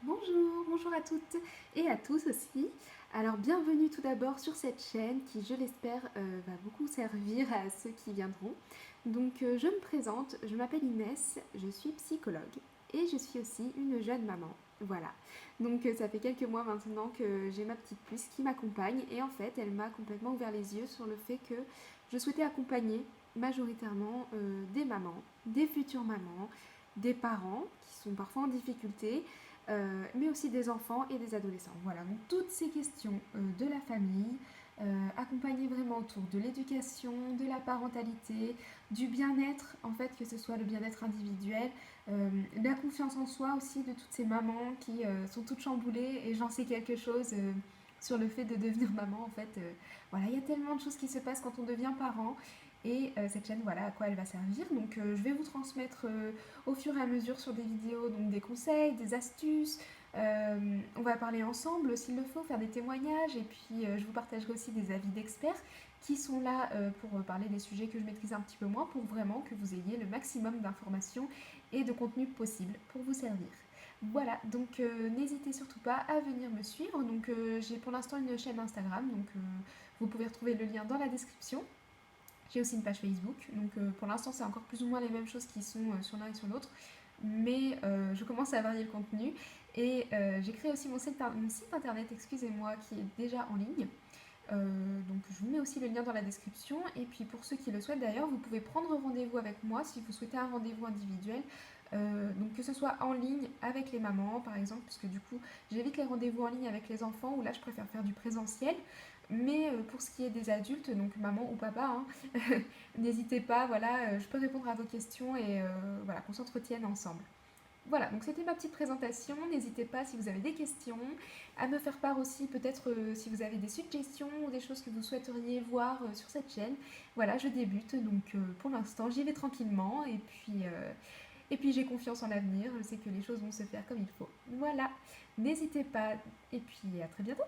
Bonjour à toutes et à tous aussi. Alors bienvenue tout d'abord sur cette chaîne qui, je l'espère, va beaucoup servir à ceux qui viendront. Donc je me présente, je m'appelle Inès, je suis psychologue et je suis aussi une jeune maman. Voilà. Donc ça fait quelques mois maintenant que j'ai ma petite puce qui m'accompagne et en fait elle m'a complètement ouvert les yeux sur le fait que je souhaitais accompagner majoritairement des mamans, des futures mamans, des parents qui sont parfois en difficulté mais aussi des enfants et des adolescents. Voilà, donc toutes ces questions de la famille, accompagner vraiment autour de l'éducation, de la parentalité, du bien-être, en fait, que ce soit le bien-être individuel, la confiance en soi aussi de toutes ces mamans qui sont toutes chamboulées, et j'en sais quelque chose sur le fait de devenir maman, en fait. Voilà, il y a tellement de choses qui se passent quand on devient parent. Et cette chaîne, voilà à quoi elle va servir. Donc je vais vous transmettre au fur et à mesure sur des vidéos donc des conseils, des astuces. On va parler ensemble s'il le faut, faire des témoignages et puis je vous partagerai aussi des avis d'experts qui sont là pour parler des sujets que je maîtrise un petit peu moins pour vraiment que vous ayez le maximum d'informations et de contenu possible pour vous servir. Voilà, donc n'hésitez surtout pas à venir me suivre. Donc j'ai pour l'instant une chaîne Instagram, donc vous pouvez retrouver le lien dans la description. J'ai aussi une page Facebook, donc pour l'instant c'est encore plus ou moins les mêmes choses qui sont sur l'un et sur l'autre, mais je commence à varier le contenu et j'ai créé aussi mon site internet, excusez-moi, qui est déjà en ligne. Donc je vous mets aussi le lien dans la description et puis pour ceux qui le souhaitent d'ailleurs, vous pouvez prendre rendez-vous avec moi si vous souhaitez un rendez-vous individuel. Donc que ce soit en ligne avec les mamans par exemple, parce que du coup j'évite les rendez-vous en ligne avec les enfants où là je préfère faire du présentiel. Mais pour ce qui est des adultes, donc maman ou papa, hein, n'hésitez pas, voilà, je peux répondre à vos questions et voilà, qu'on s'entretienne ensemble. Voilà, donc c'était ma petite présentation. N'hésitez pas si vous avez des questions à me faire part aussi, peut-être si vous avez des suggestions ou des choses que vous souhaiteriez voir sur cette chaîne. Voilà, je débute, donc pour l'instant j'y vais tranquillement et puis j'ai confiance en l'avenir. Je sais que les choses vont se faire comme il faut. Voilà, n'hésitez pas et puis à très bientôt.